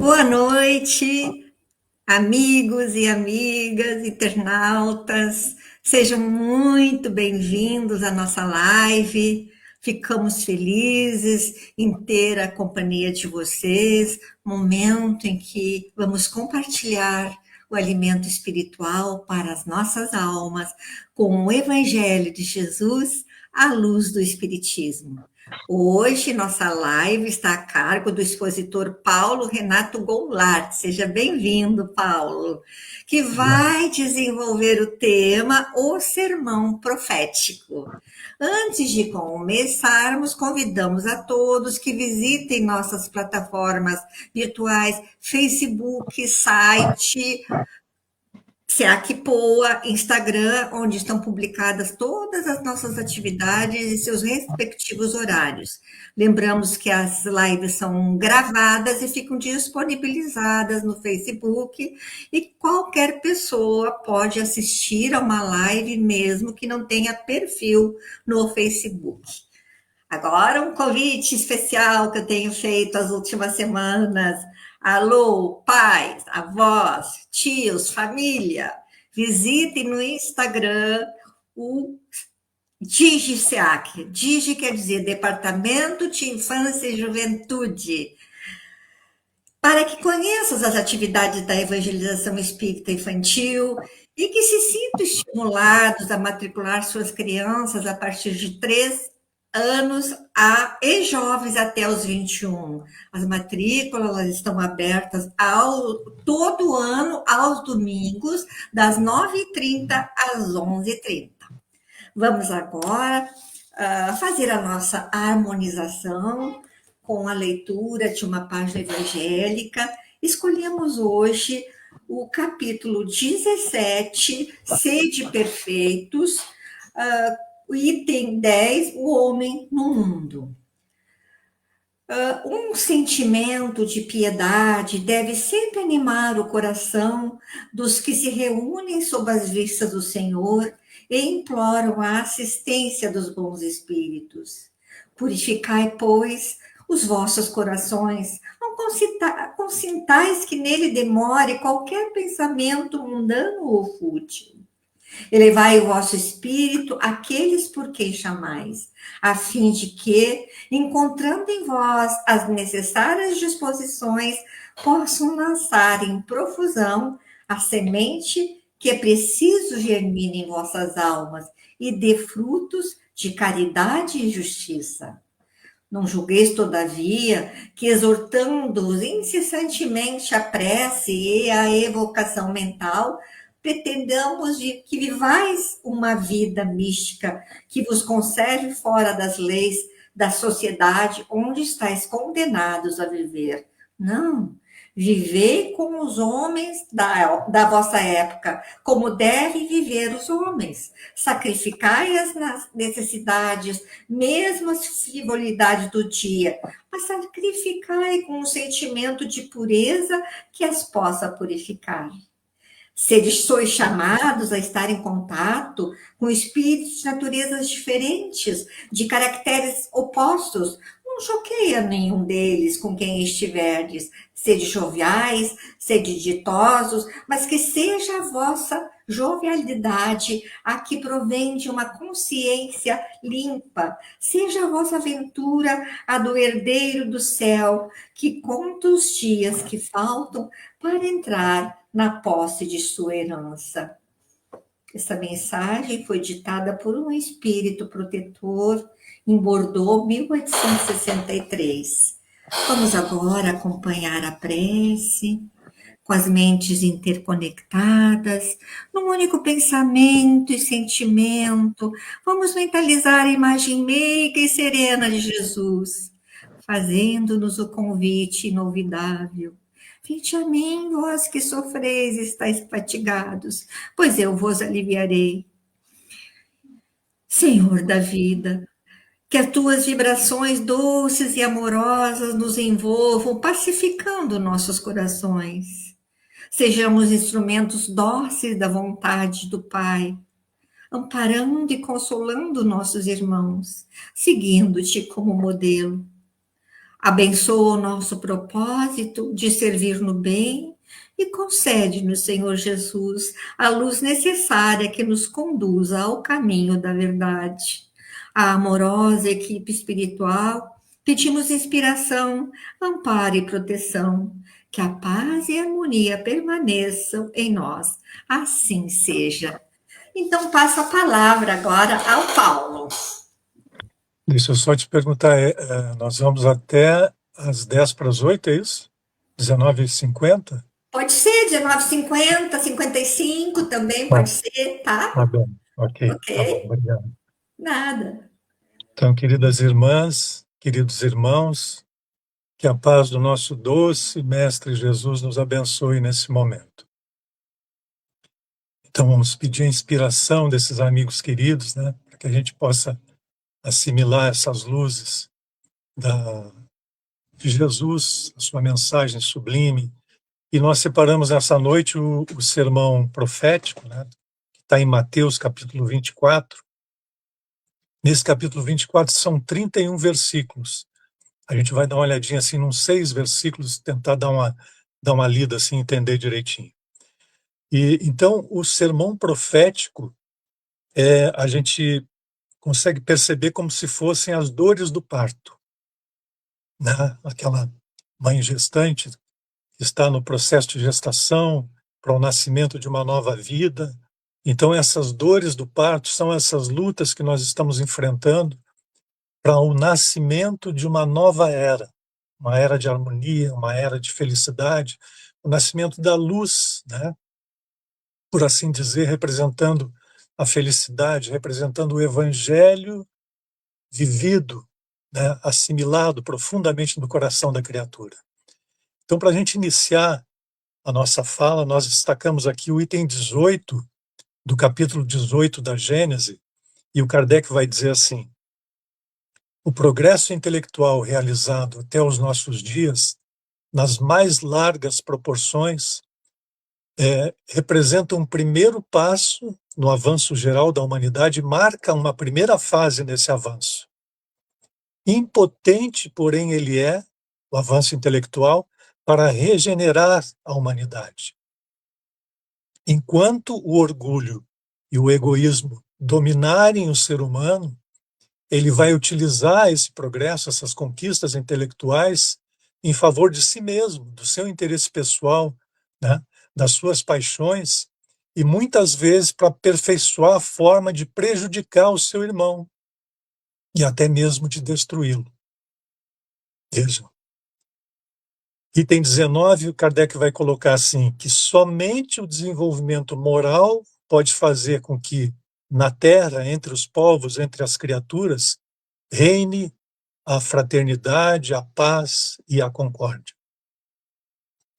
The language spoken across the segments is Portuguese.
Boa noite, amigos e amigas, internautas. Sejam muito bem-vindos à nossa live. Ficamos felizes em ter a companhia de vocês, momento em que vamos compartilhar o alimento espiritual para as nossas almas com o Evangelho de Jesus à luz do Espiritismo. Hoje, nossa live está a cargo do expositor Paulo Renato Goulart. Seja bem-vindo, Paulo, que vai desenvolver o tema O Sermão Profético. Antes de começarmos, convidamos a todos que visitem nossas plataformas virtuais, Facebook, site, SEACPOA, Instagram, onde estão publicadas todas as nossas atividades e seus respectivos horários. Lembramos que as lives são gravadas e ficam disponibilizadas no Facebook e qualquer pessoa pode assistir a uma live mesmo que não tenha perfil no Facebook. Agora, um convite especial que eu tenho feito as últimas semanas. Alô, pais, avós, tios, família, visitem no Instagram o DigiSEAC. Digi quer dizer Departamento de Infância e Juventude. Para que conheçam as atividades da evangelização espírita infantil e que se sintam estimulados a matricular suas crianças a partir de 3 anos e jovens até os 21. As matrículas estão abertas todo ano, aos domingos, das 9h30 às 11h30. Vamos agora fazer a nossa harmonização com a leitura de uma página evangélica. Escolhemos hoje o capítulo 17, Sede Perfeitos, o item 10, o homem no mundo. Um sentimento de piedade deve sempre animar o coração dos que se reúnem sob as vistas do Senhor e imploram a assistência dos bons espíritos. Purificai, pois, os vossos corações, não consintais que nele demore qualquer pensamento mundano ou fútil. Elevai o vosso espírito àqueles por quem chamais, a fim de que, encontrando em vós as necessárias disposições, possam lançar em profusão a semente que é preciso germine em vossas almas e dê frutos de caridade e justiça. Não julgueis, todavia, que exortando-os incessantemente a prece e a evocação mental, pretendamos que vivais uma vida mística que vos conserve fora das leis da sociedade onde estáis condenados a viver. Não. Vivei com os homens da vossa época, como devem viver os homens. Sacrificai as necessidades, mesmo as frivolidades do dia, mas sacrificai com um sentimento de pureza que as possa purificar. Sois chamados a estar em contato com espíritos de naturezas diferentes, de caracteres opostos. Não choqueia nenhum deles com quem estiverdes. Sede joviais, sede ditosos, mas que seja a vossa jovialidade a que provém de uma consciência limpa. Seja a vossa aventura a do herdeiro do céu, que conta os dias que faltam para entrar na posse de sua herança. Essa mensagem foi ditada por um espírito protetor em Bordeaux, 1863. Vamos agora acompanhar a prece, com as mentes interconectadas, num único pensamento e sentimento. Vamos mentalizar a imagem meiga e serena de Jesus, fazendo-nos o convite inolvidável. Vinde a mim, vós que sofreis e estáis fatigados, pois eu vos aliviarei. Senhor da vida, que as tuas vibrações doces e amorosas nos envolvam, pacificando nossos corações. Sejamos instrumentos dóceis da vontade do Pai, amparando e consolando nossos irmãos, seguindo-te como modelo. Abençoa o nosso propósito de servir no bem e concede-nos, Senhor Jesus, a luz necessária que nos conduza ao caminho da verdade. A amorosa equipe espiritual, pedimos inspiração, amparo e proteção. Que a paz e a harmonia permaneçam em nós. Assim seja. Então, passo a palavra agora ao Paulo. Deixa eu só te perguntar, nós vamos até às 10 para as 8, é isso? 19h50? Pode ser 19h50, 55 também pode ser, Tá tá? bem, ok, tá bom, Ok? obrigado. Nada. Então, queridas irmãs, queridos irmãos, que a paz do nosso doce Mestre Jesus nos abençoe nesse momento. Então, vamos pedir a inspiração desses amigos queridos, né, para que a gente possa assimilar essas luzes de Jesus, a sua mensagem sublime. E nós separamos nessa noite o sermão profético, né, que está em Mateus capítulo 24. Nesse capítulo 24 são 31 versículos. A gente vai dar uma olhadinha assim, nos 6 versículos, tentar dar uma lida assim, entender direitinho. E então o sermão profético a gente consegue perceber como se fossem as dores do parto, né? Aquela mãe gestante que está no processo de gestação para o nascimento de uma nova vida. Então essas dores do parto são essas lutas que nós estamos enfrentando para o nascimento de uma era de harmonia, uma era de felicidade, o nascimento da luz, né? Por assim dizer, representando a felicidade, representando o evangelho vivido, né? Assimilado profundamente no coração da criatura. Então, para a gente iniciar a nossa fala, nós destacamos aqui o item 18 do capítulo 18 da Gênese, e o Kardec vai dizer assim: o progresso intelectual realizado até os nossos dias, nas mais largas proporções, representa um primeiro passo no avanço geral da humanidade, marca uma primeira fase nesse avanço. Impotente, porém, ele é, o avanço intelectual, para regenerar a humanidade. Enquanto o orgulho e o egoísmo dominarem o ser humano, ele vai utilizar esse progresso, essas conquistas intelectuais, em favor de si mesmo, do seu interesse pessoal, né, das suas paixões, e muitas vezes para aperfeiçoar a forma de prejudicar o seu irmão e até mesmo de destruí-lo. Vejam. Item 19, o Kardec vai colocar assim, que somente o desenvolvimento moral pode fazer com que na Terra, entre os povos, entre as criaturas, reine a fraternidade, a paz e a concórdia.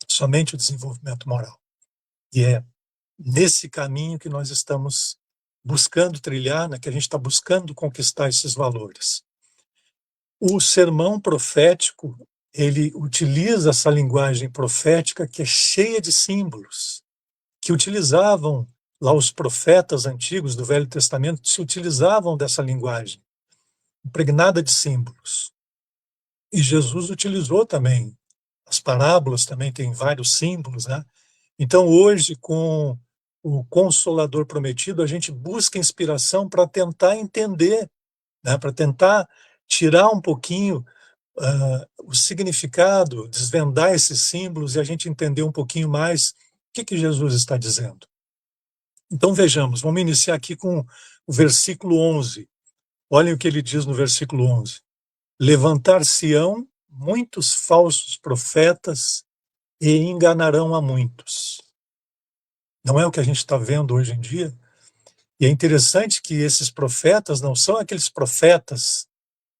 Somente o desenvolvimento moral. E é nesse caminho que nós estamos buscando trilhar, né, que a gente está buscando conquistar esses valores. O sermão profético, ele utiliza essa linguagem profética que é cheia de símbolos, que utilizavam lá os profetas antigos do Velho Testamento, se utilizavam dessa linguagem, impregnada de símbolos. E Jesus utilizou também. As parábolas também têm vários símbolos, né? Então, hoje, com o Consolador Prometido, a gente busca inspiração para tentar entender, né? Para tentar tirar um pouquinho o significado, desvendar esses símbolos e a gente entender um pouquinho mais o que Jesus está dizendo. Então, vejamos, vamos iniciar aqui com o versículo 11. Olhem o que ele diz no versículo 11. Levantar-se-ão muitos falsos profetas e enganarão a muitos. Não é o que a gente está vendo hoje em dia? E é interessante que esses profetas não são aqueles profetas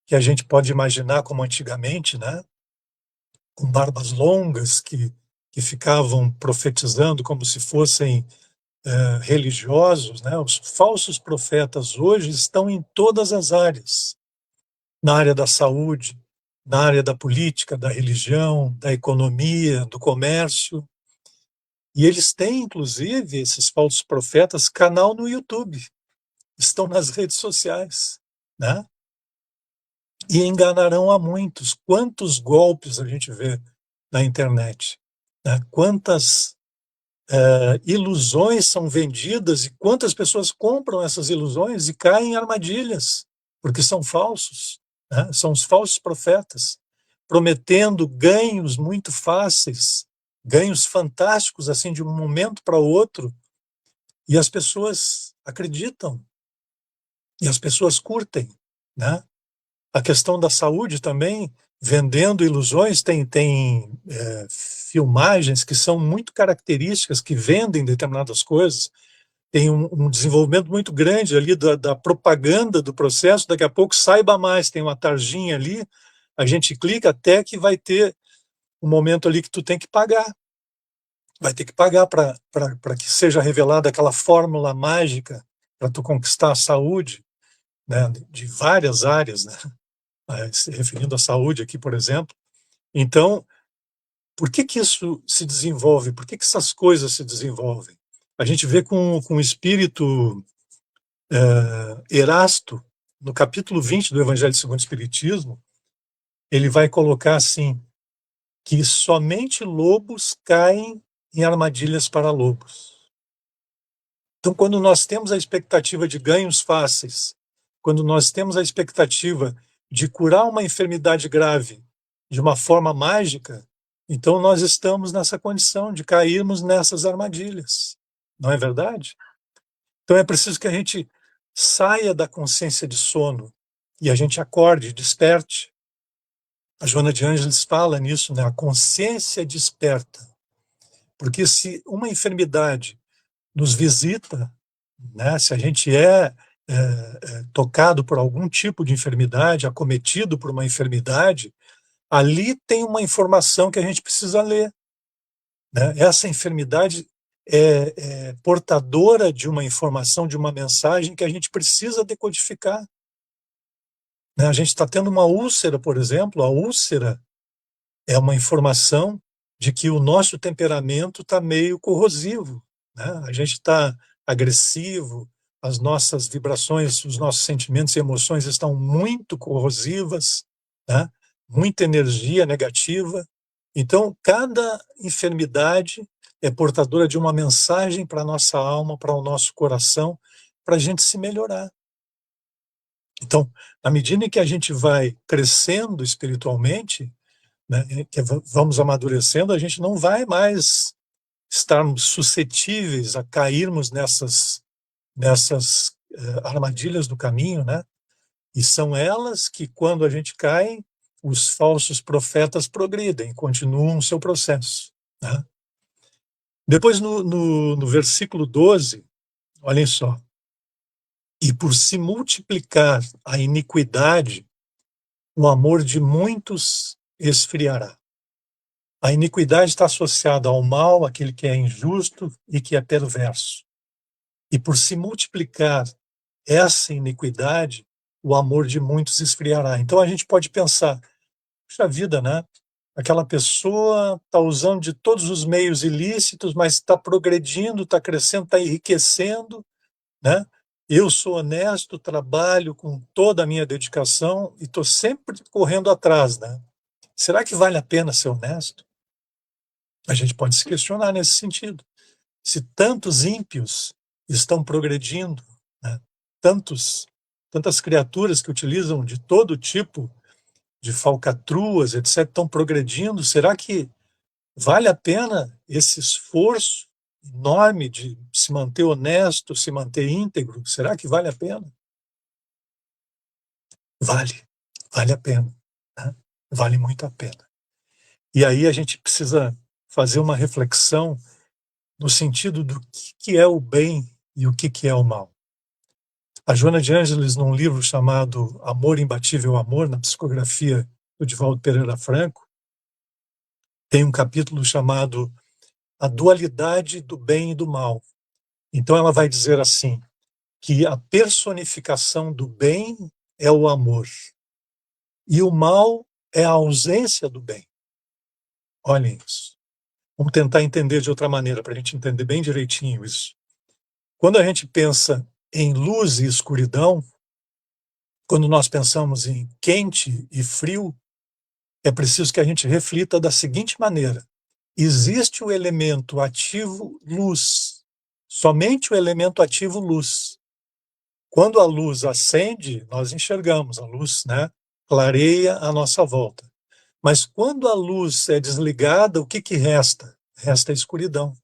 que a gente pode imaginar como antigamente, né? Com barbas longas que ficavam profetizando como se fossem religiosos, né? Os falsos profetas hoje estão em todas as áreas, na área da saúde, na área da política, da religião, da economia, do comércio. E eles têm, inclusive, esses falsos profetas, canal no YouTube, estão nas redes sociais, né? e enganarão a muitos. Quantos golpes a gente vê na internet, né? Quantas ilusões são vendidas e quantas pessoas compram essas ilusões e caem em armadilhas, porque são falsos, né? São os falsos profetas, prometendo ganhos muito fáceis, ganhos fantásticos, assim, de um momento para o outro, e as pessoas acreditam, e as pessoas curtem, né? A questão da saúde também, vendendo ilusões, tem filmagens que são muito características, que vendem determinadas coisas, tem um desenvolvimento muito grande ali da propaganda do processo, daqui a pouco saiba mais, tem uma tarjinha ali, a gente clica até que vai ter um momento ali que tu tem que pagar, vai ter que pagar para que seja revelada aquela fórmula mágica para tu conquistar a saúde, né, de várias áreas, né? Se referindo à saúde aqui, por exemplo. Então, por que que isso se desenvolve? Por que que essas coisas se desenvolvem? A gente vê com o espírito Erasto, no capítulo 20 do Evangelho segundo o Espiritismo, ele vai colocar assim, que somente lobos caem em armadilhas para lobos. Então, quando nós temos a expectativa de ganhos fáceis, quando nós temos a expectativa de curar uma enfermidade grave de uma forma mágica, então nós estamos nessa condição de cairmos nessas armadilhas. Não é verdade? Então é preciso que a gente saia da consciência de sono e a gente acorde, desperte. A Joana de Ângeles fala nisso, né? A consciência desperta. Porque se uma enfermidade nos visita, né? Se a gente tocado por algum tipo de enfermidade, acometido por uma enfermidade, ali tem uma informação que a gente precisa ler, né? Essa enfermidade é portadora de uma informação, de uma mensagem que a gente precisa decodificar, né? A gente está tendo uma úlcera, por exemplo, a úlcera é uma informação de que o nosso temperamento está meio corrosivo, né? A gente está agressivo, as nossas vibrações, os nossos sentimentos e emoções estão muito corrosivas, né? Muita energia negativa. Então, cada enfermidade é portadora de uma mensagem para a nossa alma, para o nosso coração, para a gente se melhorar. Então, à medida que a gente vai crescendo espiritualmente, né, que vamos amadurecendo, a gente não vai mais estarmos suscetíveis a cairmos nessas armadilhas do caminho, né? E são elas que, quando a gente cai, os falsos profetas progridem, continuam o seu processo, né? Depois, no versículo 12, olhem só. E por se multiplicar a iniquidade, o amor de muitos esfriará. A iniquidade está associada ao mal, aquele que é injusto e que é perverso. E por se multiplicar essa iniquidade, o amor de muitos esfriará. Então a gente pode pensar, puxa vida, né? Aquela pessoa está usando de todos os meios ilícitos, mas está progredindo, está crescendo, está enriquecendo, né? Eu sou honesto, trabalho com toda a minha dedicação e estou sempre correndo atrás, né? Será que vale a pena ser honesto? A gente pode se questionar nesse sentido. Se tantos ímpios estão progredindo, né? Tantas criaturas que utilizam de todo tipo de falcatruas, etc., estão progredindo, será que vale a pena esse esforço enorme de se manter honesto, se manter íntegro? Será que vale a pena? Vale a pena, né? Vale muito a pena. E aí a gente precisa fazer uma reflexão no sentido do que é o bem e o que é o mal. A Joana de Ângeles, num livro chamado Amor, Imbatível Amor, na psicografia do Divaldo Pereira Franco, tem um capítulo chamado A Dualidade do Bem e do Mal. Então ela vai dizer assim, que a personificação do bem é o amor e o mal é a ausência do bem. Olhem isso. Vamos tentar entender de outra maneira, para a gente entender bem direitinho isso. Quando a gente pensa em luz e escuridão, quando nós pensamos em quente e frio, é preciso que a gente reflita da seguinte maneira: existe o elemento ativo luz, somente o elemento ativo luz. Quando a luz acende, nós enxergamos, a luz, né, clareia a nossa volta. Mas quando a luz é desligada, o que resta? Resta a escuridão.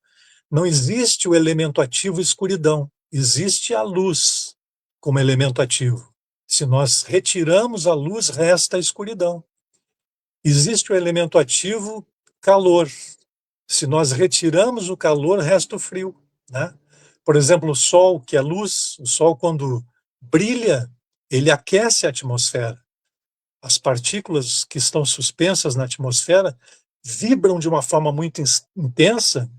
Não existe o elemento ativo escuridão, existe a luz como elemento ativo. Se nós retiramos a luz, resta a escuridão. Existe o elemento ativo calor. Se nós retiramos o calor, resta o frio, né? Por exemplo, o sol, que é luz, o sol quando brilha, ele aquece a atmosfera. As partículas que estão suspensas na atmosfera vibram de uma forma muito intensa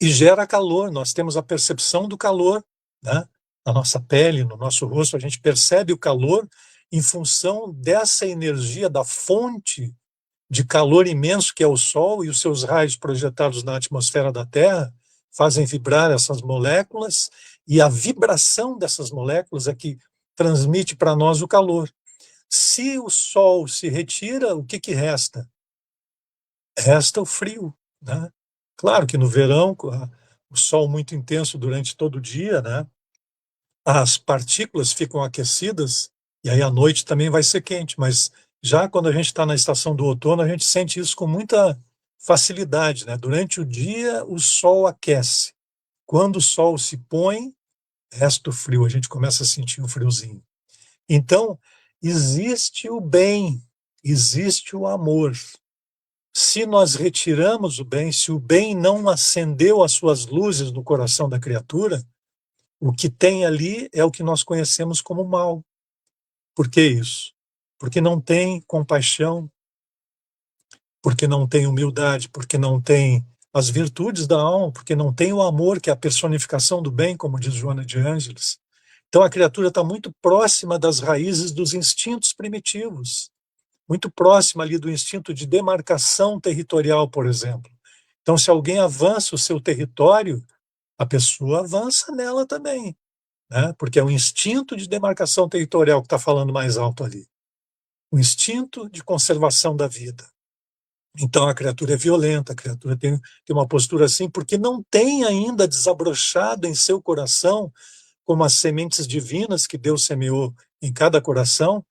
e gera calor. Nós temos a percepção do calor, né? Na nossa pele, no nosso rosto, a gente percebe o calor em função dessa energia da fonte de calor imenso que é o Sol, e os seus raios projetados na atmosfera da Terra fazem vibrar essas moléculas, e a vibração dessas moléculas é que transmite para nós o calor. Se o Sol se retira, o que resta? Resta o frio, né? Claro que no verão, o sol muito intenso durante todo o dia, né? As partículas ficam aquecidas e aí à noite também vai ser quente, mas já quando a gente está na estação do outono, a gente sente isso com muita facilidade, né? Durante o dia, o sol aquece. Quando o sol se põe, resta o frio, a gente começa a sentir um friozinho. Então, existe o bem, existe o amor. Se nós retiramos o bem, se o bem não acendeu as suas luzes no coração da criatura, o que tem ali é o que nós conhecemos como mal. Por que isso? Porque não tem compaixão, porque não tem humildade, porque não tem as virtudes da alma, porque não tem o amor, que é a personificação do bem, como diz Joana de Ângeles. Então a criatura está muito próxima das raízes dos instintos primitivos, muito próxima ali do instinto de demarcação territorial, por exemplo. Então, se alguém avança o seu território, a pessoa avança nela também, né? Porque é o instinto de demarcação territorial que está falando mais alto ali. O instinto de conservação da vida. Então, a criatura é violenta, a criatura tem uma postura assim, porque não tem ainda desabrochado em seu coração, como as sementes divinas que Deus semeou em cada coração,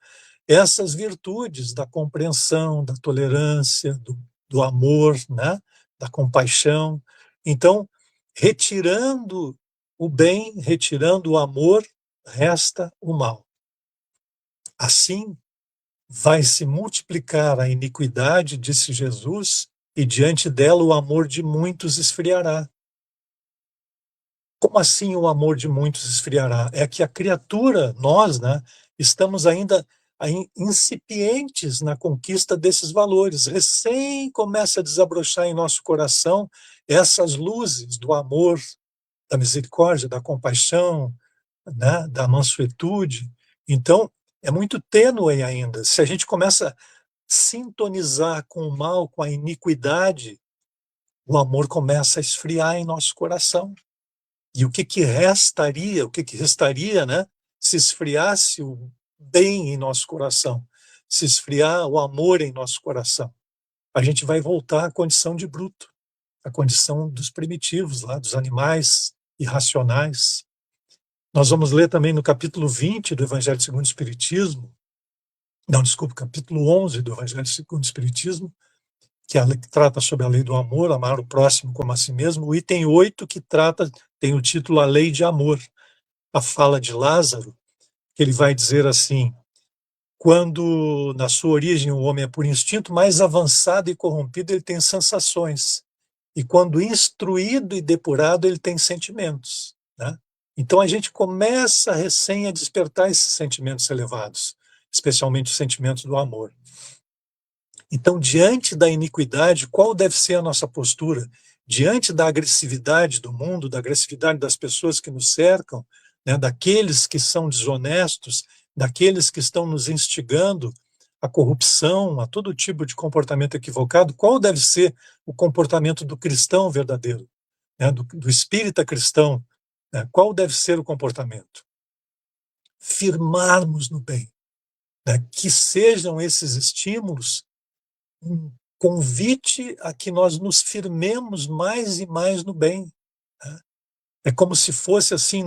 essas virtudes da compreensão, da tolerância, do amor, né? Da compaixão. Então, retirando o bem, retirando o amor, resta o mal. Assim, vai se multiplicar a iniquidade, disse Jesus, e diante dela o amor de muitos esfriará. Como assim o amor de muitos esfriará? É que a criatura, nós, né, estamos ainda incipientes na conquista desses valores. Recém começa a desabrochar em nosso coração essas luzes do amor, da misericórdia, da compaixão, né, da mansuetude. Então, é muito tênue ainda. Se a gente começa a sintonizar com o mal, com a iniquidade, o amor começa a esfriar em nosso coração. E o que restaria, né, se esfriasse o bem em nosso coração, se esfriar o amor em nosso coração? A gente vai voltar à condição de bruto, à condição dos primitivos, lá, dos animais irracionais. Nós vamos ler também no capítulo 20 do Evangelho segundo o Espiritismo, não, desculpa, capítulo 11 do Evangelho segundo o Espiritismo, que trata sobre a lei do amor, amar o próximo como a si mesmo. O item 8, que tem o título A Lei de Amor, a fala de Lázaro, que ele vai dizer assim: quando na sua origem o homem é por instinto mais avançado e corrompido, ele tem sensações, e quando instruído e depurado, ele tem sentimentos, né? Então a gente começa recém a despertar esses sentimentos elevados, especialmente os sentimentos do amor. Então, diante da iniquidade, qual deve ser a nossa postura? Diante da agressividade do mundo, da agressividade das pessoas que nos cercam, né, daqueles que são desonestos, daqueles que estão nos instigando à corrupção, a todo tipo de comportamento equivocado, qual deve ser o comportamento do cristão verdadeiro, né, do espírita cristão, né? Qual deve ser o comportamento? Firmarmos no bem, né? Que sejam esses estímulos um convite a que nós nos firmemos mais e mais no bem, né? É como se fosse assim,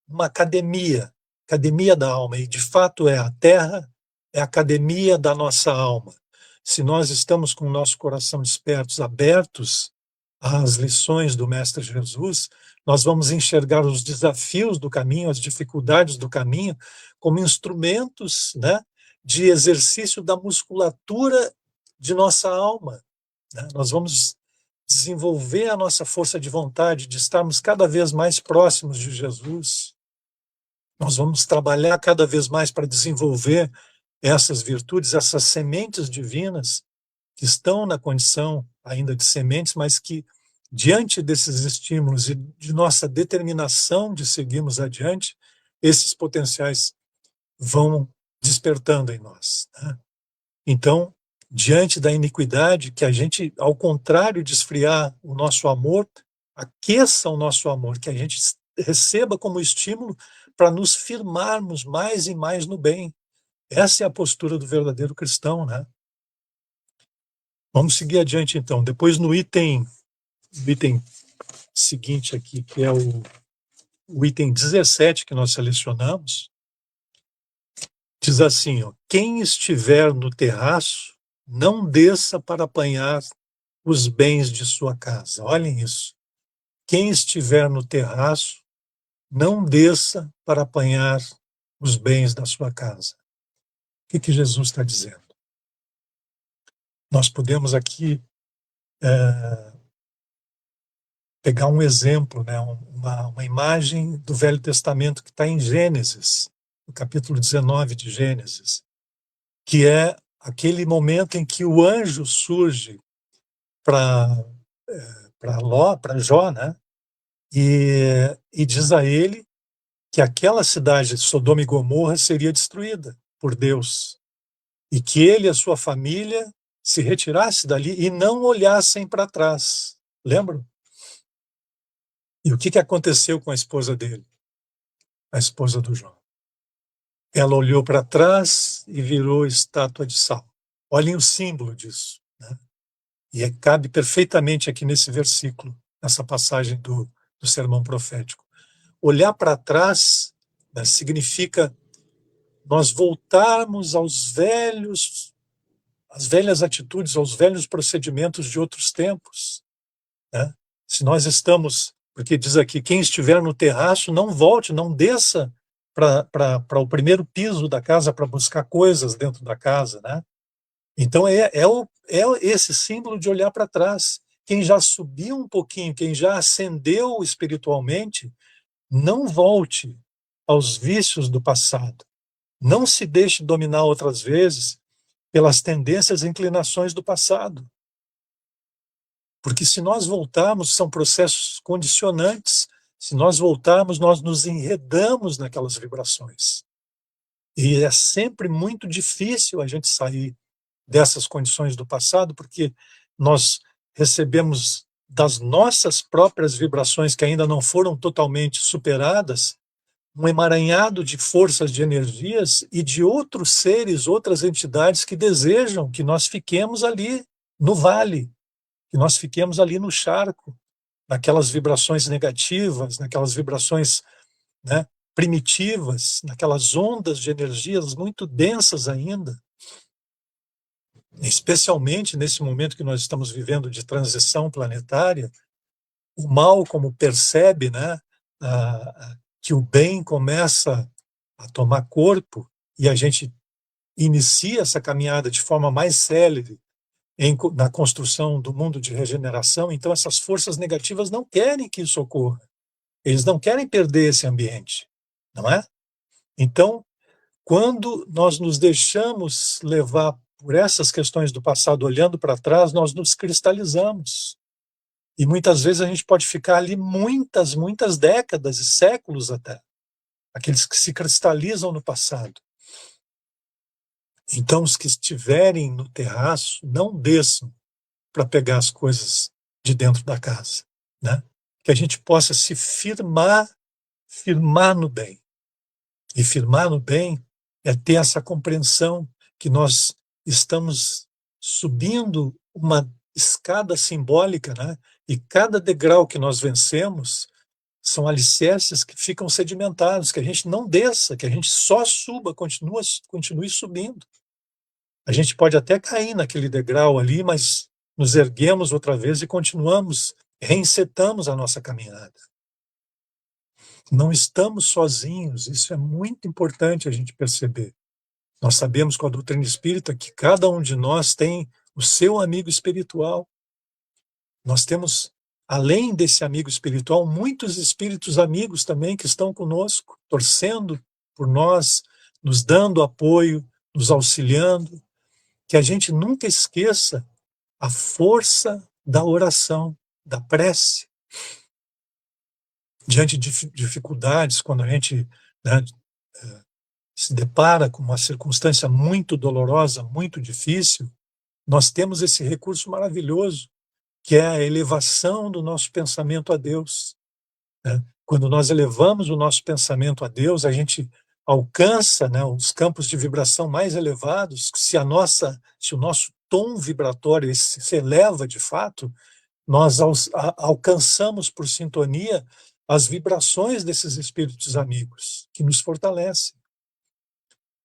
uma academia, academia da alma, e de fato a Terra é a academia da nossa alma. Se nós estamos com o nosso coração despertos, abertos às lições do Mestre Jesus, nós vamos enxergar os desafios do caminho, as dificuldades do caminho, como instrumentos, né, de exercício da musculatura de nossa alma, né? Nós vamos desenvolver a nossa força de vontade, de estarmos cada vez mais próximos de Jesus. Nós vamos trabalhar cada vez mais para desenvolver essas virtudes, essas sementes divinas que estão na condição ainda de sementes, mas que, diante desses estímulos e de nossa determinação de seguirmos adiante, esses potenciais vão despertando em nós, né? Então, diante da iniquidade, que a gente, ao contrário de esfriar o nosso amor, aqueça o nosso amor, que a gente receba como estímulo para nos firmarmos mais e mais no bem. Essa é a postura do verdadeiro cristão, né? Vamos seguir adiante, então. Depois, no item seguinte aqui, que é o item 17 que nós selecionamos, diz assim, ó: quem estiver no terraço, não desça para apanhar os bens de sua casa. Olhem isso. Quem estiver no terraço, não desça para apanhar os bens da sua casa. O que Jesus está dizendo? Nós podemos aqui pegar um exemplo, né, uma imagem do Velho Testamento que está em Gênesis, no capítulo 19 de Gênesis, que é aquele momento em que o anjo surge para Jó, né, e diz a ele que aquela cidade de Sodoma e Gomorra seria destruída por Deus, e que ele e a sua família se retirassem dali e não olhassem para trás. Lembram? E o que aconteceu com a esposa dele? A esposa do Jó. Ela olhou para trás e virou estátua de sal. Olhem o símbolo disso, né? E cabe perfeitamente aqui nesse versículo, nessa passagem do sermão profético. Olhar para trás, né, significa nós voltarmos às velhas atitudes, aos velhos procedimentos de outros tempos, né? Se nós estamos, porque diz aqui, quem estiver no terraço, não volte, não desça para o primeiro piso da casa para buscar coisas dentro da casa, né? Então é esse símbolo de olhar para trás. Quem já subiu um pouquinho, quem já ascendeu espiritualmente, não volte aos vícios do passado. Não se deixe dominar outras vezes pelas tendências e inclinações do passado. Porque se nós voltarmos, são processos condicionantes. Se nós voltarmos, nós nos enredamos naquelas vibrações. E é sempre muito difícil a gente sair dessas condições do passado, porque nós recebemos das nossas próprias vibrações que ainda não foram totalmente superadas, um emaranhado de forças, de energias e de outros seres, outras entidades que desejam que nós fiquemos ali no vale, que nós fiquemos ali no charco, naquelas vibrações negativas, naquelas vibrações, né, primitivas, naquelas ondas de energias muito densas ainda. Especialmente nesse momento que nós estamos vivendo de transição planetária, o mal, como percebe, né, que o bem começa a tomar corpo e a gente inicia essa caminhada de forma mais célere na construção do mundo de regeneração, então essas forças negativas não querem que isso ocorra. Eles não querem perder esse ambiente, não é? Então, quando nós nos deixamos levar por essas questões do passado, olhando para trás, nós nos cristalizamos. E muitas vezes a gente pode ficar ali muitas décadas e séculos até. Aqueles que se cristalizam no passado. Então, os que estiverem no terraço, não desçam para pegar as coisas de dentro da casa, né? Que a gente possa se firmar no bem. E firmar no bem é ter essa compreensão que nós estamos subindo uma escada simbólica, né? E cada degrau que nós vencemos são alicerces que ficam sedimentados, que a gente não desça, que a gente só suba, continue subindo. A gente pode até cair naquele degrau ali, mas nos erguemos outra vez e continuamos, reinsetamos a nossa caminhada. Não estamos sozinhos, isso é muito importante a gente perceber. Nós sabemos com a doutrina espírita que cada um de nós tem o seu amigo espiritual. Nós temos, além desse amigo espiritual, muitos espíritos amigos também que estão conosco, torcendo por nós, nos dando apoio, nos auxiliando. Que a gente nunca esqueça a força da oração, da prece. Diante de dificuldades, quando a gente, né, se depara com uma circunstância muito dolorosa, muito difícil, nós temos esse recurso maravilhoso, que é a elevação do nosso pensamento a Deus, né? Quando nós elevamos o nosso pensamento a Deus, a gente alcança, né, os campos de vibração mais elevados. Se o nosso tom vibratório se eleva de fato, nós alcançamos por sintonia as vibrações desses espíritos amigos, que nos fortalecem.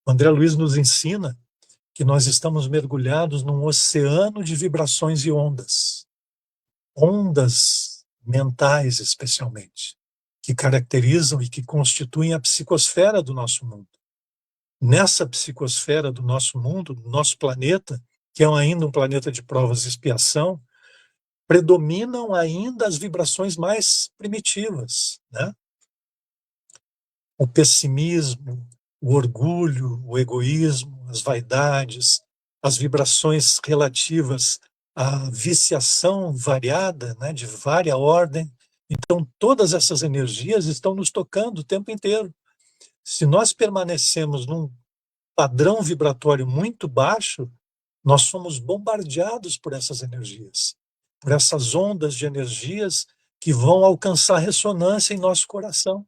O André Luiz nos ensina que nós estamos mergulhados num oceano de vibrações e ondas mentais especialmente, que caracterizam e que constituem a psicosfera do nosso mundo. Nessa psicosfera do nosso mundo, do nosso planeta, que é ainda um planeta de provas e expiação, predominam ainda as vibrações mais primitivas, né? O pessimismo, o orgulho, o egoísmo, as vaidades, as vibrações relativas à viciação variada, né, de vária ordem. Então, todas essas energias estão nos tocando o tempo inteiro. Se nós permanecemos num padrão vibratório muito baixo, nós somos bombardeados por essas energias, por essas ondas de energias que vão alcançar ressonância em nosso coração.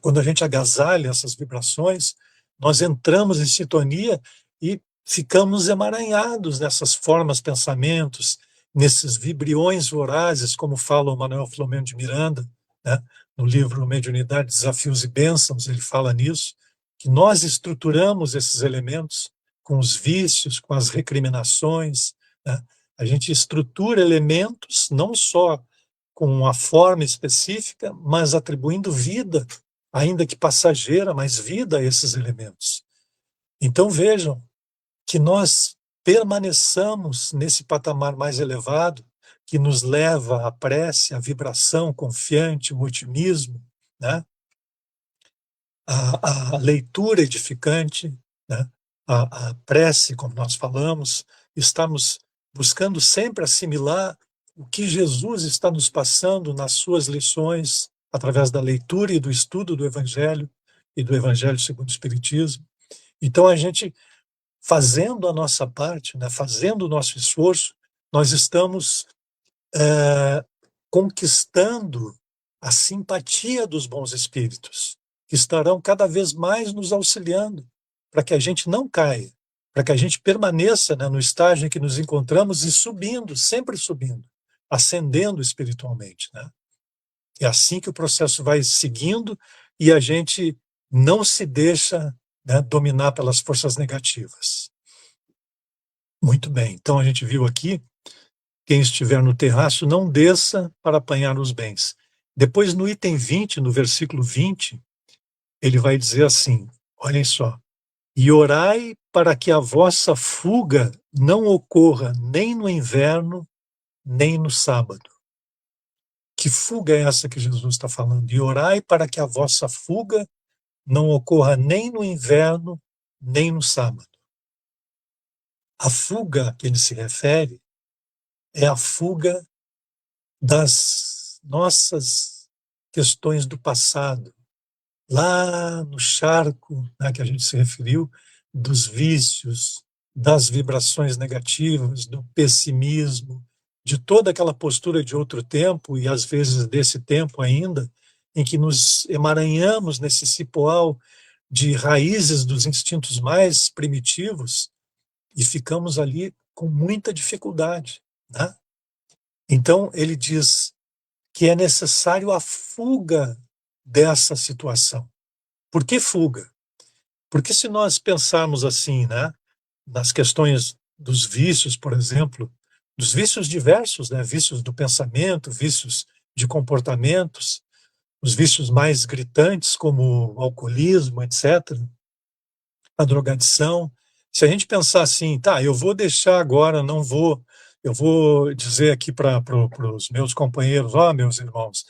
Quando a gente agasalha essas vibrações, nós entramos em sintonia e ficamos emaranhados nessas formas, pensamentos, nesses vibriões vorazes, como fala o Manuel Filomeno de Miranda, né? No livro Mediunidade, Desafios e Bênçãos, ele fala nisso, que nós estruturamos esses elementos com os vícios, com as recriminações, né? A gente estrutura elementos não só com uma forma específica, mas atribuindo vida, ainda que passageira, mas vida a esses elementos. Então vejam que nós permaneçamos nesse patamar mais elevado, que nos leva à prece, à vibração confiante, o otimismo, né? A leitura edificante, né? A prece, como nós falamos, estamos buscando sempre assimilar o que Jesus está nos passando nas suas lições, através da leitura e do estudo do Evangelho e do Evangelho segundo o Espiritismo. Então, a gente, fazendo a nossa parte, né, fazendo o nosso esforço, nós estamos conquistando a simpatia dos bons espíritos, que estarão cada vez mais nos auxiliando, para que a gente não caia, para que a gente permaneça, né, no estágio em que nos encontramos e subindo, sempre subindo, ascendendo espiritualmente, né? É assim que o processo vai seguindo e a gente não se deixa, né, dominar pelas forças negativas. Muito bem, então a gente viu aqui, quem estiver no terraço não desça para apanhar os bens. Depois no item 20, no versículo 20, ele vai dizer assim, olhem só, e orai para que a vossa fuga não ocorra nem no inverno, nem no sábado. Que fuga é essa que Jesus está falando? E orai para que a vossa fuga não ocorra nem no inverno, nem no sábado. A fuga a que ele se refere é a fuga das nossas questões do passado, lá no charco, né, que a gente se referiu, dos vícios, das vibrações negativas, do pessimismo, de toda aquela postura de outro tempo, e às vezes desse tempo ainda, em que nos emaranhamos nesse cipoal de raízes dos instintos mais primitivos e ficamos ali com muita dificuldade, né? Então, ele diz que é necessário a fuga dessa situação. Por que fuga? Porque se nós pensarmos assim, né, nas questões dos vícios, por exemplo, dos vícios diversos, né, vícios do pensamento, vícios de comportamentos, os vícios mais gritantes, como o alcoolismo, etc., a drogadição. Se a gente pensar assim, tá, eu vou deixar agora, não vou, eu vou dizer aqui para os meus companheiros, ó, meus irmãos,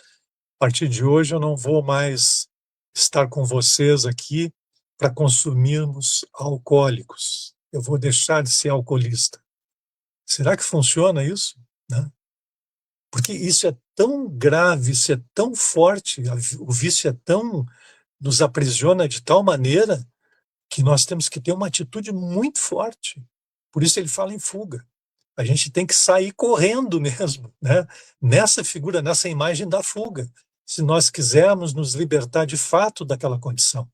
a partir de hoje eu não vou mais estar com vocês aqui para consumirmos alcoólicos. Eu vou deixar de ser alcoolista. Será que funciona isso? Né? Porque isso é tão grave, isso é tão forte, o vício é tão, nos aprisiona de tal maneira que nós temos que ter uma atitude muito forte. Por isso ele fala em fuga. A gente tem que sair correndo mesmo, né? Nessa figura, nessa imagem da fuga, se nós quisermos nos libertar de fato daquela condição.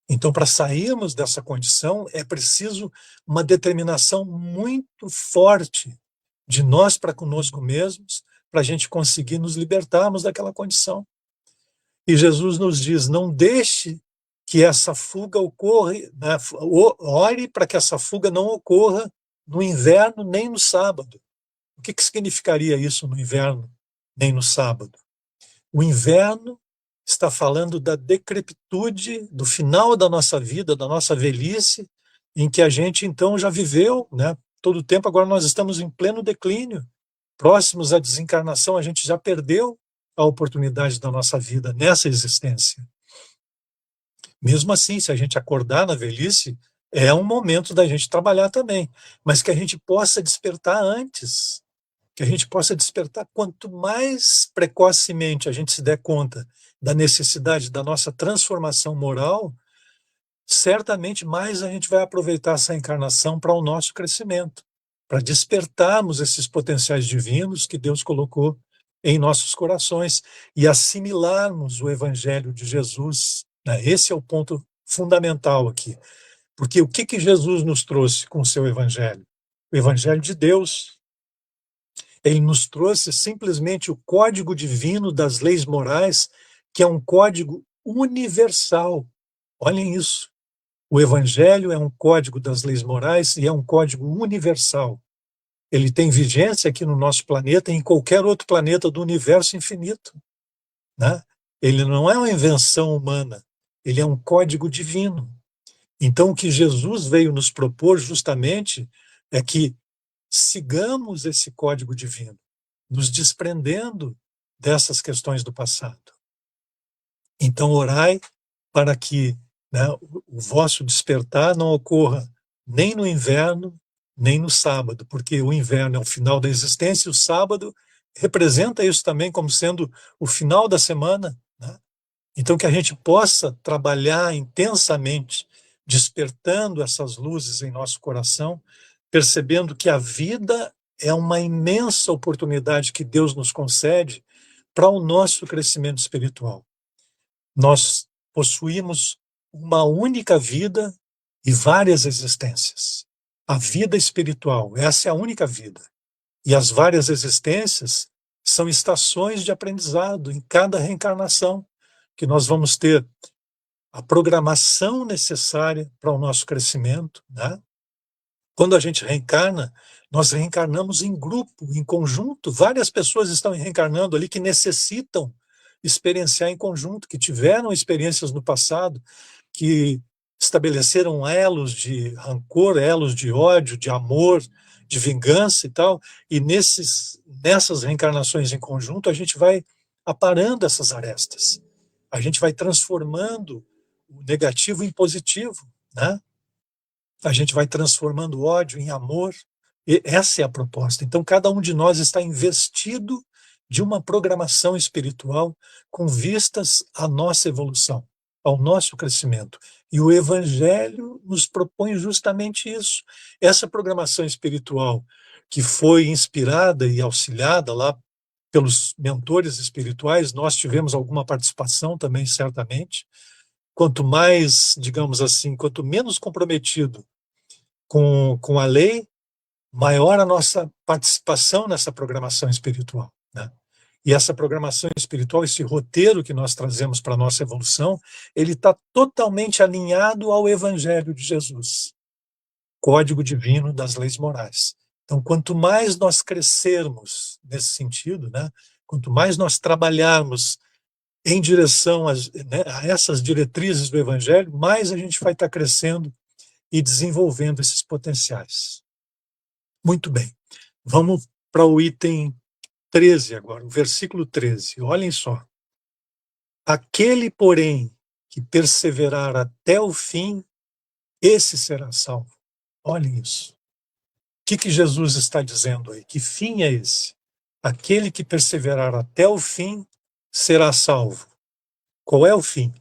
Então, para sairmos dessa condição, é preciso uma determinação muito forte de nós para conosco mesmos, para a gente conseguir nos libertarmos daquela condição. E Jesus nos diz, não deixe que essa fuga ocorra, né? Ore para que essa fuga não ocorra no inverno nem no sábado. O que significaria isso no inverno nem no sábado? O inverno está falando da decrepitude, do final da nossa vida, da nossa velhice, em que a gente então já viveu, né, todo o tempo, agora nós estamos em pleno declínio, próximos à desencarnação, a gente já perdeu a oportunidade da nossa vida nessa existência. Mesmo assim, se a gente acordar na velhice, é um momento da gente trabalhar também, mas que a gente possa despertar antes, que a gente possa despertar quanto mais precocemente a gente se der conta da necessidade da nossa transformação moral, certamente mais a gente vai aproveitar essa encarnação para o nosso crescimento, para despertarmos esses potenciais divinos que Deus colocou em nossos corações e assimilarmos o Evangelho de Jesus, né? Esse é o ponto fundamental aqui. Porque o que Jesus nos trouxe com o seu Evangelho? O Evangelho de Deus. Ele nos trouxe simplesmente o código divino das leis morais, que é um código universal. Olhem isso. O Evangelho é um código das leis morais e é um código universal. Ele tem vigência aqui no nosso planeta e em qualquer outro planeta do universo infinito, né? Ele não é uma invenção humana, ele é um código divino. Então, o que Jesus veio nos propor justamente é que sigamos esse código divino, nos desprendendo dessas questões do passado. Então, orai para que, né, o vosso despertar não ocorra nem no inverno, nem no sábado, porque o inverno é o final da existência e o sábado representa isso também como sendo o final da semana, né? Então, que a gente possa trabalhar intensamente, despertando essas luzes em nosso coração, percebendo que a vida é uma imensa oportunidade que Deus nos concede para o nosso crescimento espiritual. Nós possuímos uma única vida e várias existências. A vida espiritual, essa é a única vida. E as várias existências são estações de aprendizado em cada reencarnação, que nós vamos ter a programação necessária para o nosso crescimento, né? Quando a gente reencarna, nós reencarnamos em grupo, em conjunto. Várias pessoas estão reencarnando ali que necessitam experienciar em conjunto, que tiveram experiências no passado, que estabeleceram elos de rancor, elos de ódio, de amor, de vingança e tal. E nessas reencarnações em conjunto, a gente vai aparando essas arestas. A gente vai transformando o negativo em positivo, né? A gente vai transformando o ódio em amor. E essa é a proposta. Então, cada um de nós está investido de uma programação espiritual com vistas à nossa evolução, ao nosso crescimento. E o Evangelho nos propõe justamente isso. Essa programação espiritual que foi inspirada e auxiliada lá pelos mentores espirituais, nós tivemos alguma participação também, certamente, quanto mais, digamos assim, quanto menos comprometido com a lei, maior a nossa participação nessa programação espiritual, né? E essa programação espiritual, esse roteiro que nós trazemos para a nossa evolução, ele está totalmente alinhado ao Evangelho de Jesus, código divino das leis morais. Então, quanto mais nós crescermos nesse sentido, né, quanto mais nós trabalharmos em direção a essas diretrizes do Evangelho, mais a gente vai estar crescendo e desenvolvendo esses potenciais. Muito bem. Vamos para o item 13 agora, o versículo 13. Olhem só. Aquele, porém, que perseverar até o fim, esse será salvo. Olhem isso. O que Jesus está dizendo aí? Que fim é esse? Aquele que perseverar até o fim será salvo. Qual é o fim?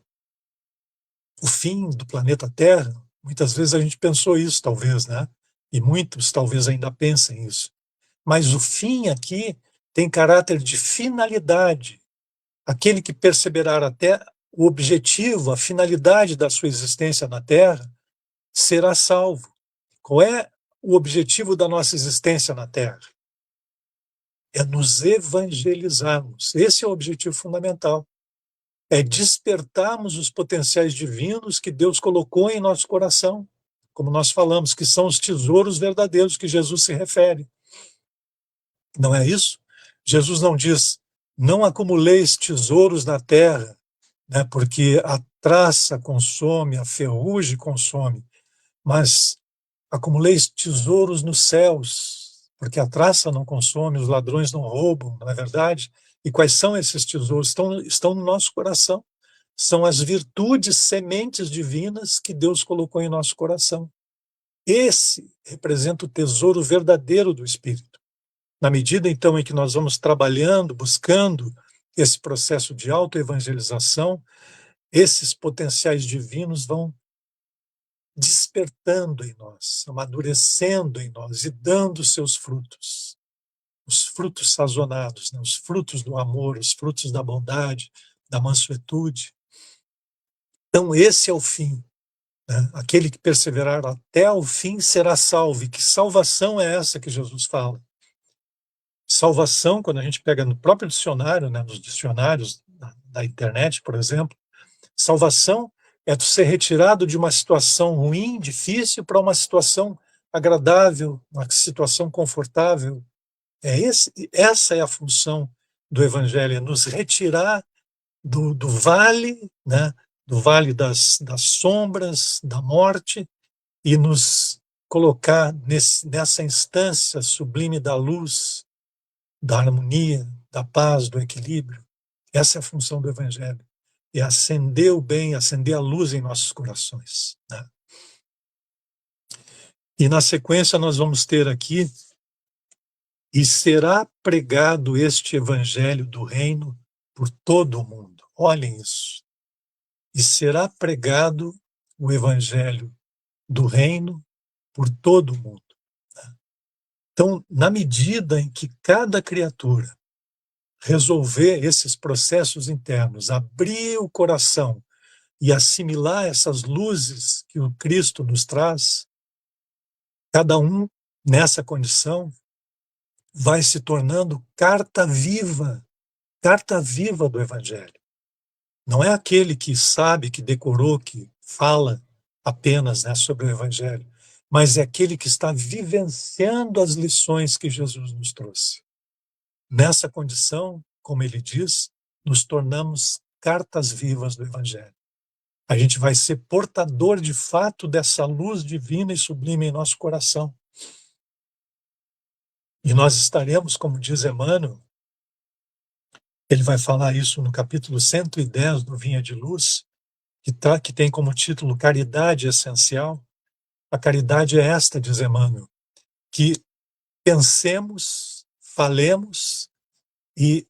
O fim do planeta Terra? Muitas vezes a gente pensou isso, talvez, né? E muitos talvez ainda pensem isso. Mas o fim aqui tem caráter de finalidade. Aquele que perseverar até o objetivo, a finalidade da sua existência na Terra, será salvo. Qual é o objetivo da nossa existência na Terra? É nos evangelizarmos. Esse é o objetivo fundamental. É despertarmos os potenciais divinos que Deus colocou em nosso coração, como nós falamos, que são os tesouros verdadeiros que Jesus se refere. Não é isso? Jesus não diz, não acumuleis tesouros na terra, né, porque a traça consome, a ferrugem consome, mas acumuleis tesouros nos céus, porque a traça não consome, os ladrões não roubam, não é verdade? E quais são esses tesouros? Estão no nosso coração. São as virtudes, sementes divinas que Deus colocou em nosso coração. Esse representa o tesouro verdadeiro do Espírito. Na medida, então, em que nós vamos trabalhando, buscando esse processo de autoevangelização, esses potenciais divinos vão despertando em nós, amadurecendo em nós e dando seus frutos. Os frutos sazonados, né? Os frutos do amor, os frutos da bondade, da mansuetude. Então, esse é o fim. Né? Aquele que perseverar até o fim será salvo. E que salvação é essa que Jesus fala? Salvação, quando a gente pega no próprio dicionário, né, nos dicionários da internet, por exemplo, salvação é tu ser retirado de uma situação ruim, difícil, para uma situação agradável, uma situação confortável. Essa é a função do Evangelho, é nos retirar do vale, né, do vale das sombras, da morte, e nos colocar nessa instância sublime da luz, da harmonia, da paz, do equilíbrio. Essa é a função do Evangelho. É acender o bem, acender a luz em nossos corações. Né? E na sequência nós vamos ter aqui, e será pregado este Evangelho do Reino por todo o mundo. Olhem isso. E será pregado o Evangelho do Reino por todo o mundo. Então, na medida em que cada criatura resolver esses processos internos, abrir o coração e assimilar essas luzes que o Cristo nos traz, cada um nessa condição vai se tornando carta viva do Evangelho. Não é aquele que sabe, que decorou, que fala apenas, né, sobre o Evangelho, mas é aquele que está vivenciando as lições que Jesus nos trouxe. Nessa condição, como ele diz, nos tornamos cartas vivas do Evangelho. A gente vai ser portador de fato dessa luz divina e sublime em nosso coração. E nós estaremos, como diz Emmanuel, ele vai falar isso no capítulo 110 do Vinha de Luz, que tem como título Caridade Essencial. A caridade é esta, diz Emmanuel, que pensemos, falemos e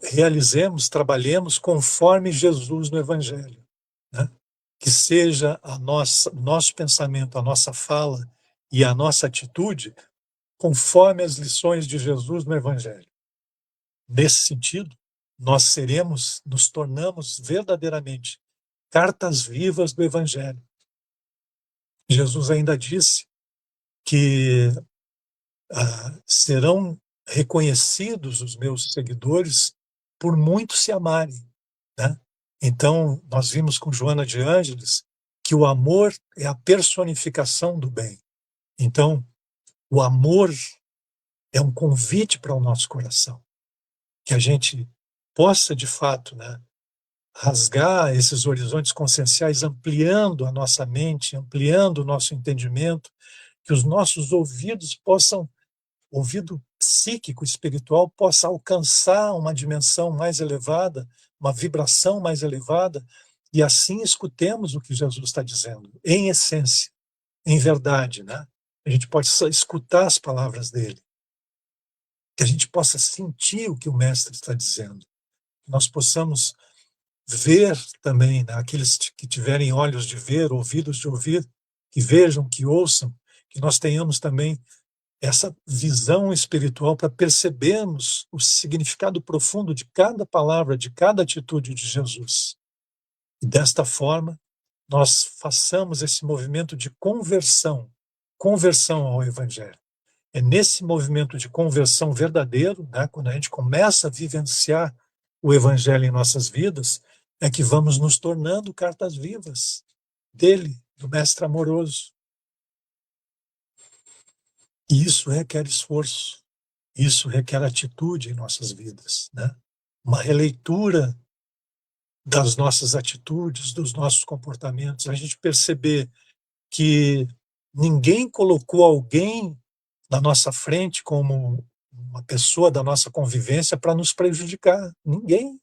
realizemos, trabalhemos conforme Jesus no Evangelho. Né? Que seja nosso pensamento, a nossa fala e a nossa atitude conforme as lições de Jesus no Evangelho. Nesse sentido, nos tornamos verdadeiramente cartas vivas do Evangelho. Jesus ainda disse que serão reconhecidos os meus seguidores por muito se amarem, né? Então, nós vimos com Joana de Ângeles que o amor é a personificação do bem. Então, o amor é um convite para o nosso coração, que a gente possa, de fato, né, rasgar esses horizontes conscienciais, ampliando a nossa mente, ampliando o nosso entendimento, que os nossos ouvidos possam, ouvido psíquico, espiritual, possa alcançar uma dimensão mais elevada, uma vibração mais elevada, e assim escutemos o que Jesus está dizendo, em essência, em verdade, né? A gente pode escutar as palavras dele, que a gente possa sentir o que o Mestre está dizendo, que nós possamos ver também, né, aqueles que tiverem olhos de ver, ouvidos de ouvir, que vejam, que ouçam, que nós tenhamos também essa visão espiritual para percebermos o significado profundo de cada palavra, de cada atitude de Jesus. E desta forma, nós façamos esse movimento de conversão ao Evangelho. É nesse movimento de conversão verdadeiro, né, quando a gente começa a vivenciar o Evangelho em nossas vidas, é que vamos nos tornando cartas vivas dele, do Mestre amoroso. E isso requer esforço, isso requer atitude em nossas vidas, né? Uma releitura das nossas atitudes, dos nossos comportamentos, a gente perceber que ninguém colocou alguém na nossa frente como uma pessoa da nossa convivência para nos prejudicar. Ninguém.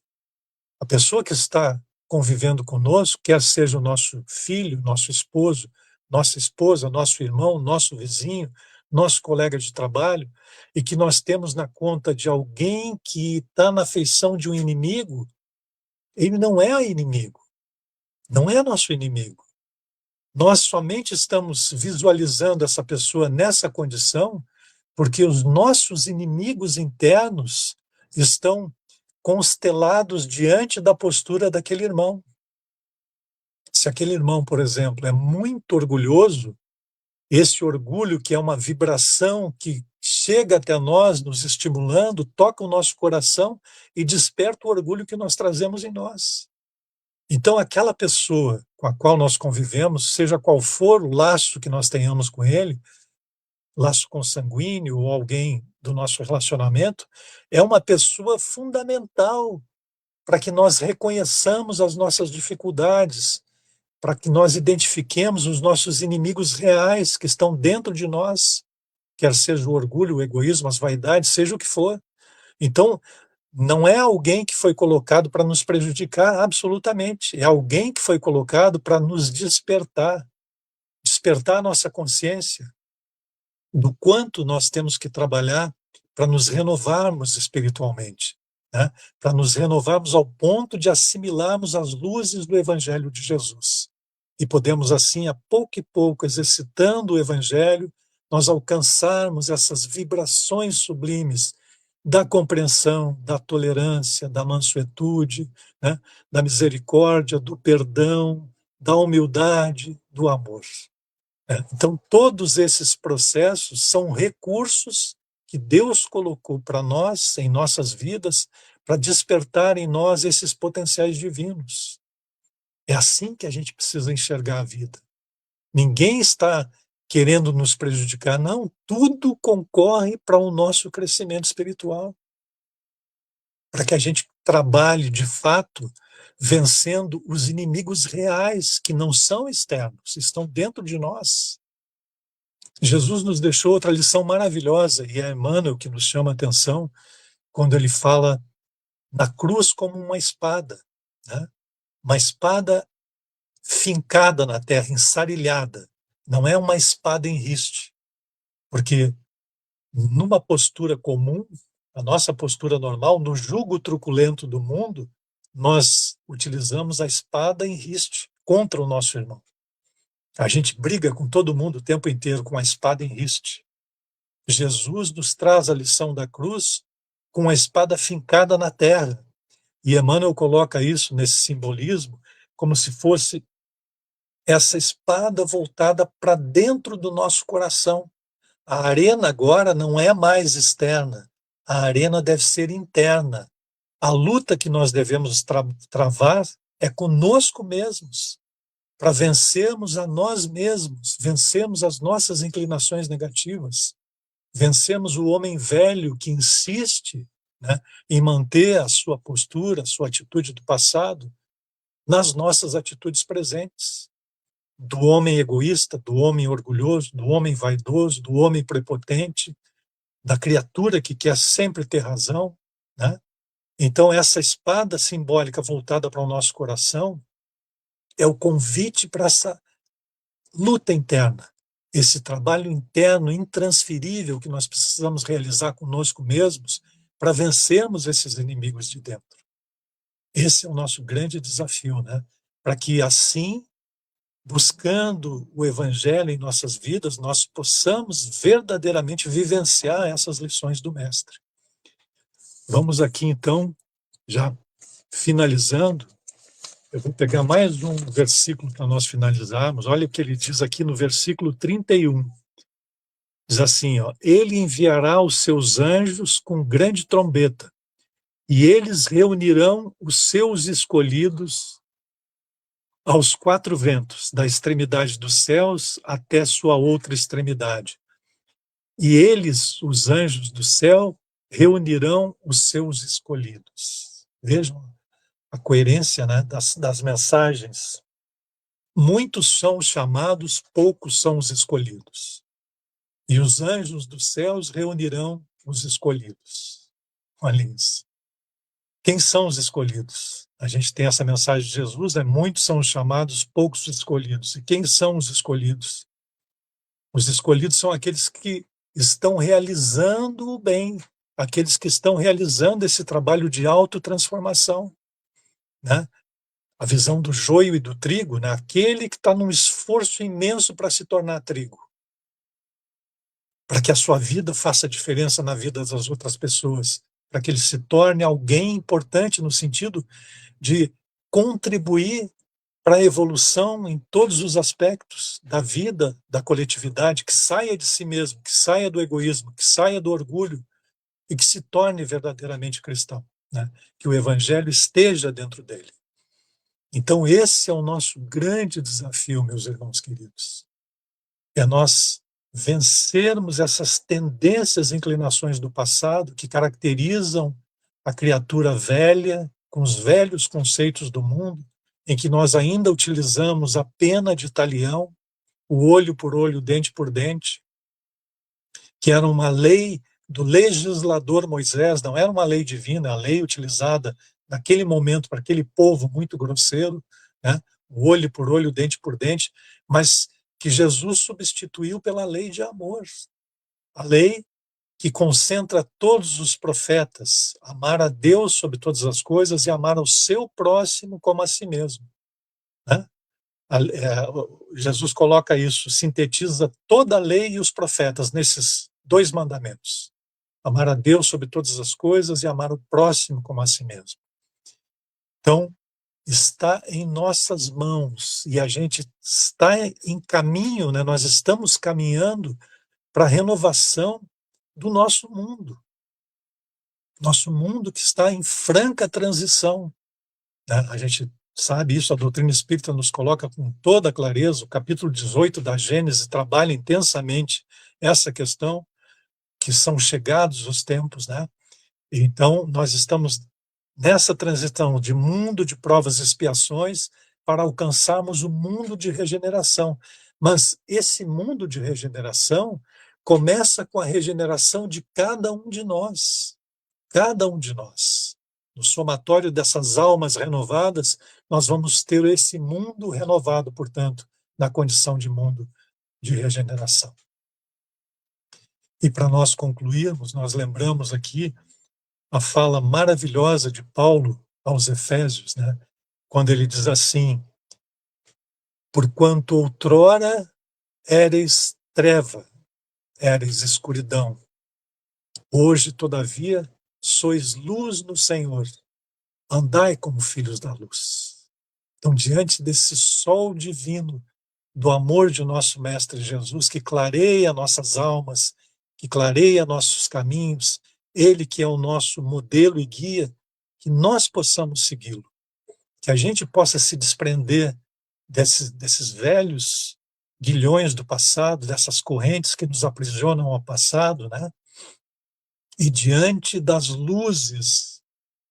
A pessoa que está convivendo conosco, quer seja o nosso filho, nosso esposo, nossa esposa, nosso irmão, nosso vizinho, nosso colega de trabalho, e que nós temos na conta de alguém que está na feição de um inimigo, ele não é inimigo, não é nosso inimigo. Nós somente estamos visualizando essa pessoa nessa condição porque os nossos inimigos internos estão constelados diante da postura daquele irmão. Se aquele irmão, por exemplo, é muito orgulhoso, esse orgulho, que é uma vibração que chega até nós, nos estimulando, toca o nosso coração e desperta o orgulho que nós trazemos em nós. Então, aquela pessoa com a qual nós convivemos, seja qual for o laço que nós tenhamos com ele, laço consanguíneo ou alguém do nosso relacionamento, é uma pessoa fundamental para que nós reconheçamos as nossas dificuldades, para que nós identifiquemos os nossos inimigos reais que estão dentro de nós, quer seja o orgulho, o egoísmo, as vaidades, seja o que for. Então, não é alguém que foi colocado para nos prejudicar, absolutamente. É alguém que foi colocado para nos despertar a nossa consciência do quanto nós temos que trabalhar para nos renovarmos espiritualmente, né? Para nos renovarmos ao ponto de assimilarmos as luzes do Evangelho de Jesus. E podemos assim, a pouco e pouco, exercitando o Evangelho, nós alcançarmos essas vibrações sublimes da compreensão, da tolerância, da mansuetude, né? Da misericórdia, do perdão, da humildade, do amor. Então, todos esses processos são recursos que Deus colocou para nós, em nossas vidas, para despertar em nós esses potenciais divinos. É assim que a gente precisa enxergar a vida. Ninguém está querendo nos prejudicar, não. Tudo concorre para o nosso crescimento espiritual. Para que a gente trabalhe, de fato, vencendo os inimigos reais, que não são externos, estão dentro de nós. Jesus nos deixou outra lição maravilhosa, e é Emmanuel que nos chama a atenção, quando ele fala na cruz como uma espada, né? Uma espada fincada na terra, ensarilhada. Não é uma espada em riste, porque numa postura comum, a nossa postura normal, no jugo truculento do mundo, nós utilizamos a espada em riste contra o nosso irmão. A gente briga com todo mundo o tempo inteiro com a espada em riste. Jesus nos traz a lição da cruz com a espada fincada na terra. E Emmanuel coloca isso nesse simbolismo como se fosse essa espada voltada para dentro do nosso coração. A arena agora não é mais externa, a arena deve ser interna. A luta que nós devemos travar é conosco mesmos, para vencermos a nós mesmos, vencermos as nossas inclinações negativas, vencermos o homem velho que insiste, né, em manter a sua postura, a sua atitude do passado, nas nossas atitudes presentes. Do homem egoísta, do homem orgulhoso, do homem vaidoso, do homem prepotente, da criatura que quer sempre ter razão, né? Então, essa espada simbólica voltada para o nosso coração é o convite para essa luta interna, esse trabalho interno intransferível que nós precisamos realizar conosco mesmos para vencermos esses inimigos de dentro. Esse é o nosso grande desafio, né? Para que assim, buscando o Evangelho em nossas vidas, nós possamos verdadeiramente vivenciar essas lições do Mestre. Vamos aqui, então, já finalizando, eu vou pegar mais um versículo para nós finalizarmos. Olha o que ele diz aqui no versículo 31. Diz assim, ó, ele enviará os seus anjos com grande trombeta, e eles reunirão os seus escolhidos aos quatro ventos, da extremidade dos céus até sua outra extremidade. E eles, os anjos do céu, reunirão os seus escolhidos. Vejam a coerência, né, das mensagens. Muitos são os chamados, poucos são os escolhidos. E os anjos dos céus reunirão os escolhidos. Olha isso. Quem são os escolhidos? A gente tem essa mensagem de Jesus, né? Muitos são os chamados, poucos os escolhidos. E quem são os escolhidos? Os escolhidos são aqueles que estão realizando o bem, aqueles que estão realizando esse trabalho de autotransformação, né? A visão do joio e do trigo, né? Aquele que está num esforço imenso para se tornar trigo, para que a sua vida faça diferença na vida das outras pessoas, para que ele se torne alguém importante no sentido de contribuir para a evolução em todos os aspectos da vida, da coletividade, que saia de si mesmo, que saia do egoísmo, que saia do orgulho e que se torne verdadeiramente cristão, né? Que o evangelho esteja dentro dele. Então esse é o nosso grande desafio, meus irmãos queridos. É nós vencermos essas tendências e inclinações do passado que caracterizam a criatura velha, com os velhos conceitos do mundo, em que nós ainda utilizamos a pena de talião, o olho por olho, dente por dente, que era uma lei do legislador Moisés, não era uma lei divina, a lei utilizada naquele momento para aquele povo muito grosseiro, né? O olho por olho, dente por dente, mas que Jesus substituiu pela lei de amor, a lei que concentra todos os profetas, amar a Deus sobre todas as coisas e amar ao seu próximo como a si mesmo, né? Jesus coloca isso, sintetiza toda a lei e os profetas nesses dois mandamentos: amar a Deus sobre todas as coisas e amar o próximo como a si mesmo. Então, está em nossas mãos e a gente está em caminho, né? Nós estamos caminhando para a renovação do nosso mundo que está em franca transição, né? A gente sabe isso, a doutrina espírita nos coloca com toda clareza. O capítulo 18 da Gênesis trabalha intensamente essa questão, que são chegados os tempos, né? Então, nós estamos nessa transição de mundo de provas e expiações para alcançarmos o mundo de regeneração. Mas esse mundo de regeneração começa com a regeneração de cada um de nós. Cada um de nós. No somatório dessas almas renovadas, nós vamos ter esse mundo renovado, portanto, na condição de mundo de regeneração. E para nós concluirmos, nós lembramos aqui a fala maravilhosa de Paulo aos Efésios, né? Quando ele diz assim: porquanto outrora éreis treva, éreis escuridão, hoje, todavia, sois luz no Senhor, andai como filhos da luz. Então, diante desse sol divino do amor de nosso Mestre Jesus, que clareia nossas almas, que clareia nossos caminhos, ele que é o nosso modelo e guia, que nós possamos segui-lo, que a gente possa se desprender desses velhos guilhões do passado, dessas correntes que nos aprisionam ao passado, né? E diante das luzes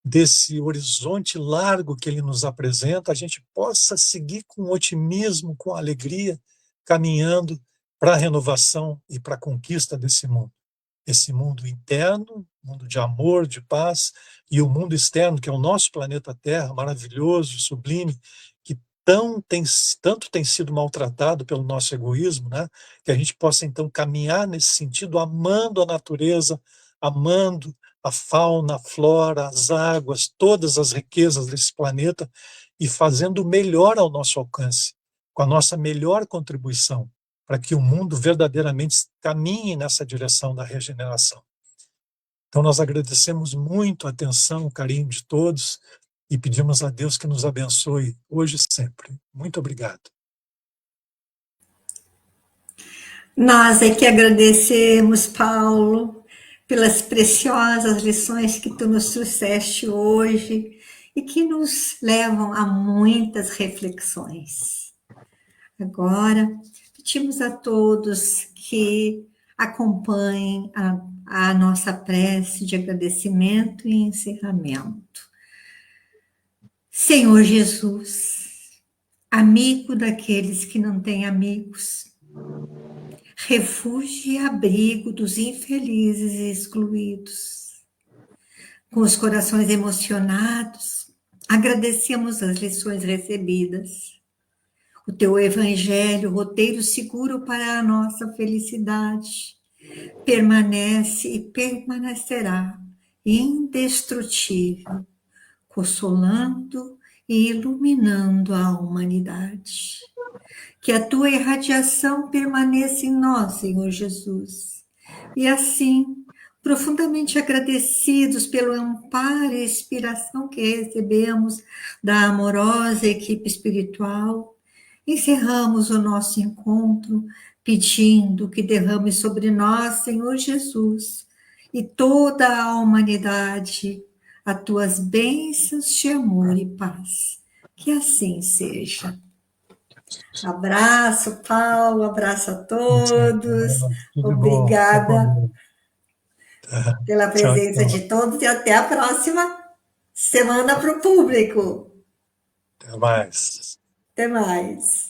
desse horizonte largo que ele nos apresenta, a gente possa seguir com otimismo, com alegria, caminhando para a renovação e para a conquista desse mundo. Esse mundo interno, mundo de amor, de paz, e o mundo externo, que é o nosso planeta Terra, maravilhoso, sublime, que tanto tem sido maltratado pelo nosso egoísmo, né? Que a gente possa, então, caminhar nesse sentido, amando a natureza, amando a fauna, a flora, as águas, todas as riquezas desse planeta, e fazendo o melhor ao nosso alcance, com a nossa melhor contribuição, para que o mundo verdadeiramente caminhe nessa direção da regeneração. Então, nós agradecemos muito a atenção, o carinho de todos e pedimos a Deus que nos abençoe hoje e sempre. Muito obrigado. Nós é que agradecemos, Paulo, pelas preciosas lições que tu nos trouxeste hoje e que nos levam a muitas reflexões. Agora, pedimos a todos que acompanhem a nossa prece de agradecimento e encerramento. Senhor Jesus, amigo daqueles que não têm amigos, refúgio e abrigo dos infelizes e excluídos. Com os corações emocionados, agradecemos as lições recebidas. O teu evangelho, roteiro seguro para a nossa felicidade, permanece e permanecerá indestrutível, consolando e iluminando a humanidade. Que a tua irradiação permaneça em nós, Senhor Jesus. E assim, profundamente agradecidos pelo amparo e inspiração que recebemos da amorosa equipe espiritual, encerramos o nosso encontro pedindo que derrame sobre nós, Senhor Jesus, e toda a humanidade, as tuas bênçãos de amor e paz. Que assim seja. Abraço, Paulo, abraço a todos. Tudo bom. Obrigada pela Tchau, presença tchau. de todos e até a próxima semana para o público. Até mais. Até mais.